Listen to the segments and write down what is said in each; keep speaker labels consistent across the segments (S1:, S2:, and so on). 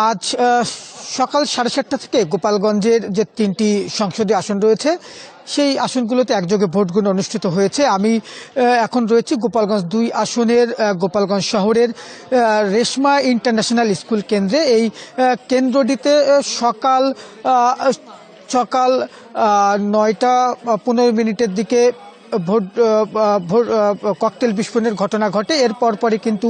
S1: আজ সকাল 7:30 থেকে গোপালগঞ্জের যে 3টি সংসদীয় আসন রয়েছে সেই আসনগুলোতে একযোগে ভোট গ্রহণ অনুষ্ঠিত হয়েছে। আমি এখন রয়েছি গোপালগঞ্জ 2 আসনের গোপালগঞ্জ শহরের রেশমা ইন্টারন্যাশনাল স্কুল কেন্দ্রে। এই কেন্দ্রটিতে সকাল 9টা 15 দিকে ভোট ককটেল বিস্ফোরণের ঘটনা ঘটে। এর পরপরই কিন্তু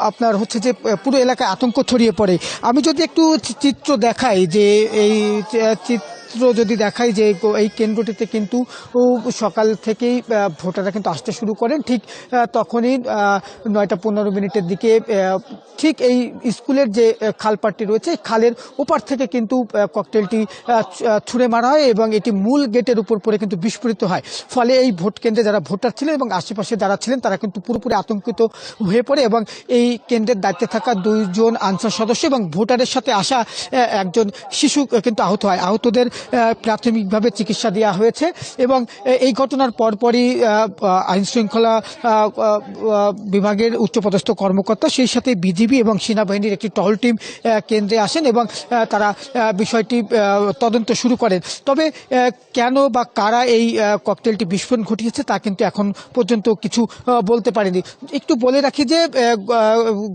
S1: আপনার হচ্ছে যে পুরো এলাকায় আতঙ্ক ছড়িয়ে পড়ে। আমি যদি একটু চিত্র দেখাই, যে এই যদি দেখাই যে এই কেন্দ্রটিতে কিন্তু সকাল থেকেই ভোটাররা কিন্তু আসতে শুরু করেন। ঠিক তখনই 9টা 15 দিকে ঠিক এই স্কুলের যে খালপাটটি রয়েছে, খালের ওপার থেকে কিন্তু ককটেলটি ছুঁড়ে মারা হয় এবং এটি মূল গেটের উপর পড়ে কিন্তু বিস্ফোরিত হয়। ফলে এই ভোট কেন্দ্রে যারা ভোটার ছিলেন এবং আশেপাশে যারা ছিলেন তারা কিন্তু পুরোপুরি আতঙ্কিত হয়ে পড়ে এবং এই কেন্দ্রের দায়িত্বে থাকা 2 জন আনসার সদস্য এবং ভোটারের সাথে আসা একজন শিশু কিন্তু আহত হয়। আহতদের প্রাথমিকভাবে চিকিৎসা দেওয়া হয়েছে এবং এই ঘটনার পরপরই আইনশৃঙ্খলা বিভাগের উচ্চপদস্থ কর্মকর্তা, সেই সাথে বিজিবি এবং সেনাবাহিনীর একটি টহল টিম কেন্দ্রে আসেন এবং তারা বিষয়টি তদন্ত শুরু করেন। তবে কেন বা কারা এই ককটেলটি বিস্ফোরণ ঘটিয়েছে তা কিন্তু এখন পর্যন্ত কিছু বলতে পারেনি। একটু বলে রাখি যে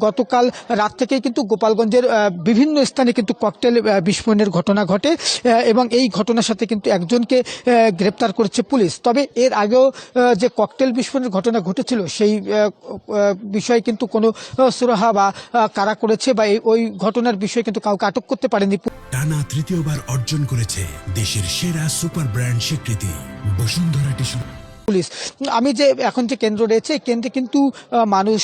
S1: গতকাল রাত থেকেই কিন্তু গোপালগঞ্জের বিভিন্ন স্থানে কিন্তু ককটেল বিস্ফোরণের ঘটনা ঘটে এবং এই ঘটনার সাথে কিন্তু একজনকে গ্রেপ্তার করেছে পুলিশ। তবে এর আগেও যে ককটেল বিস্ফোরণের ঘটনা ঘটেছিল সেই বিষয়ে কিন্তু কোনো সুরাহা বা কারা করেছে বা ওই ঘটনার বিষয়ে কিন্তু কাউকে আটক করতে পারেনি।
S2: টানা তৃতীয়বার অর্জন করেছে দেশের সেরা সুপার ব্র্যান্ড স্বীকৃতি বসুন্ধরা টিস্যু
S1: পুলিশ। আমি যে এখন যে কেন্দ্র রয়েছে, কেন্দ্রে কিন্তু মানুষ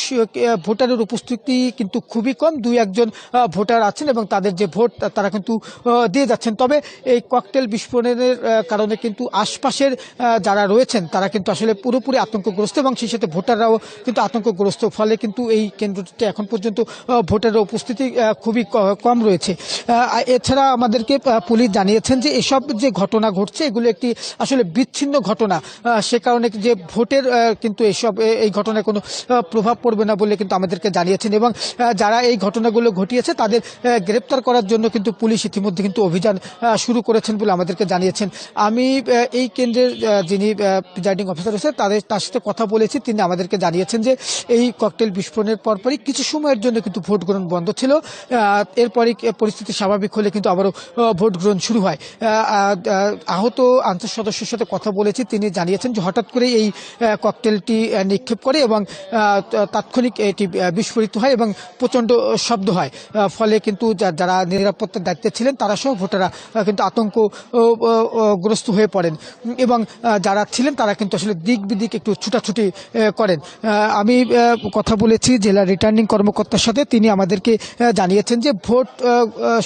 S1: ভোটারের উপস্থিতি কিন্তু খুবই কম। 2-1 ভোটার আছেন এবং তাদের যে ভোট তারা কিন্তু দিয়ে যাচ্ছেন। তবে এই ককটেল বিস্ফোরণের কারণে কিন্তু আশপাশের যারা রয়েছেন তারা কিন্তু আসলে পুরোপুরি আতঙ্কগ্রস্ত এবং সেই সাথে ভোটাররাও কিন্তু আতঙ্কগ্রস্ত। ফলে কিন্তু এই কেন্দ্রটিতে এখন পর্যন্ত ভোটারের উপস্থিতি খুবই কম রয়েছে। এছাড়া আমাদেরকে পুলিশ জানিয়েছেন যে এসব যে ঘটনা ঘটছে এগুলো একটি আসলে বিচ্ছিন্ন ঘটনা, সে কারণে যে ভোটের কিন্তু এই ঘটনায় কোনো প্রভাব পড়বে না বলে কিন্তু আমাদেরকে জানিয়েছেন এবং যারা এই ঘটনাগুলো ঘটিয়েছে তাদের গ্রেপ্তার করার জন্য কিন্তু পুলিশ ইতিমধ্যে কিন্তু অভিযান শুরু করেছেন বলে আমাদেরকে জানিয়েছেন। আমি এই কেন্দ্রের যিনি প্রিজাইডিং অফিসার রয়েছে তার সাথে কথা বলেছি। তিনি আমাদেরকে জানিয়েছেন যে এই ককটেল বিস্ফোরণের পরপরই কিছু সময়ের জন্য কিন্তু ভোট গ্রহণ বন্ধ ছিল। এরপরই পরিস্থিতি স্বাভাবিক হলে কিন্তু আবারও ভোট গ্রহণ শুরু হয়। আহত আনসার সদস্যের সাথে কথা বলেছি, তিনি জানিয়েছেন যে হঠাৎ করে এই ককটেলটি নিক্ষেপ করে এবং তাৎক্ষণিক এটি বিস্ফোরিত হয় এবং প্রচণ্ড শব্দ হয়। ফলে কিন্তু যারা নিরাপত্তার দায়িত্বে ছিলেন তারা সহ ভোটাররা কিন্তু আতঙ্কগ্রস্ত হয়ে পড়েন এবং যারা ছিলেন তারা কিন্তু আসলে দিক বিদিক একটু ছুটাছুটি করেন। আমি কথা বলেছি জেলা রিটার্নিং কর্মকর্তার সাথে, তিনি আমাদেরকে জানিয়েছেন যে ভোট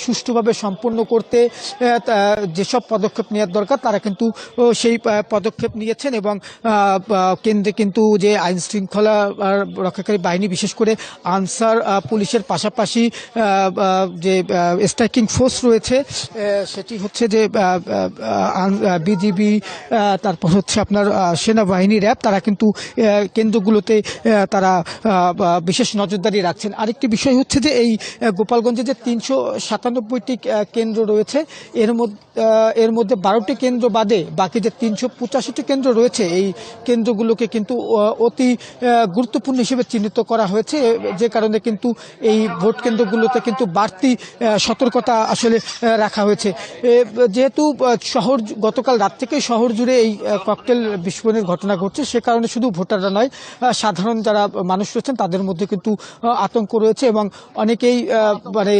S1: সুষ্ঠুভাবে সম্পন্ন করতে যেসব পদক্ষেপ নেওয়ার দরকার তারা কিন্তু সেই পদক্ষেপ নিয়েছেন এবং কেন্দ্রে কিন্তু যে আইন শৃঙ্খলা রক্ষাকারী বাহিনী বিশেষ করে আনসার পুলিশের পাশাপাশি যে স্ট্রাইকিং ফোর্স রয়েছে সেটি হচ্ছে যে বিজিবি, তারপর হচ্ছে আপনার সেনাবাহিনী, র্যাব, তারা কিন্তু কেন্দ্রগুলোতে তারা বিশেষ নজরদারি রাখছেন। আরেকটি বিষয় হচ্ছে যে এই গোপালগঞ্জে যে 397টি কেন্দ্র রয়েছে এর মধ্যে 12টি কেন্দ্র বাদে বাকি যে 385টি কেন্দ্র রয়েছে এই কেন্দ্রগুলোকে কিন্তু অতি গুরুত্বপূর্ণ হিসেবে চিহ্নিত করা হয়েছে, যে কারণে কিন্তু এই ভোট কেন্দ্রগুলোতে কিন্তু বাড়তি সতর্কতা আসলে রাখা হয়েছে। যেহেতু শহর গতকাল রাত থেকে শহর জুড়ে এই ককটেল বিস্ফোরণের ঘটনা ঘটছে, সে কারণে শুধু ভোটাররা নয়, সাধারণ যারা মানুষ রয়েছেন তাদের মধ্যে কিন্তু আতঙ্ক রয়েছে এবং অনেকেই মানে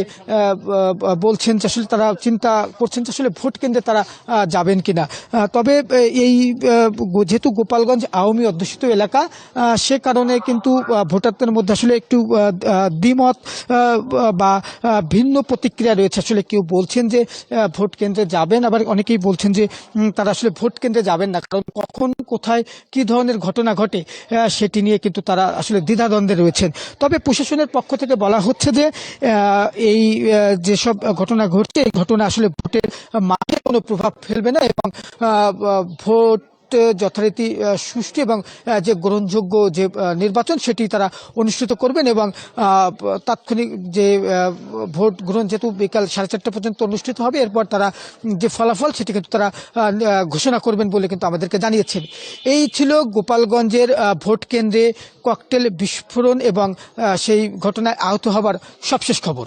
S1: বলছেন যে আসলে তারা চিন্তা করছেন যে আসলে ভোট কেন্দ্রে তারা যাবেন কিনা। তবে এই যেহেতু গোপালগঞ্জ আওয়ামী অধ্যুষিত এলাকা, সে কারণে কিন্তু ভোটারদের মধ্যে আসলে একটু দ্বিমত বা ভিন্ন প্রতিক্রিয়া রয়েছে। আসলে কেউ বলছেন যে ভোট কেন্দ্রে যাবেন, আবার অনেকেই বলছেন যে তারা আসলে ভোট কেন্দ্রে যাবেন না, কারণ কখন কোথায় কি ধরনের ঘটনা ঘটে সেটি নিয়ে কিন্তু তারা আসলে দ্বিধাদ্বন্দ্বে রয়েছেন। তবে প্রশাসনের পক্ষ থেকে বলা হচ্ছে যে এই যেসব ঘটনা ঘটছে এই ঘটনা আসলে ভোটের মাঠে কোনো প্রভাব ফেলবে না এবং ভোট যথারীতি সুষ্ঠু এবং যে গ্রহণযোগ্য যে নির্বাচন সেটি তারা অনুষ্ঠিত করবেন এবং তাৎক্ষণিক যে ভোট গ্রহণ যেহেতু বিকাল 4:30 পর্যন্ত অনুষ্ঠিত হবে, এরপর তারা যে ফলাফল সেটি কিন্তু তারা ঘোষণা করবেন বলে কিন্তু আমাদেরকে জানিয়েছেন। এই ছিল গোপালগঞ্জের ভোট কেন্দ্রে ককটেল বিস্ফোরণ এবং সেই ঘটনায় আহত হবার সবশেষ খবর।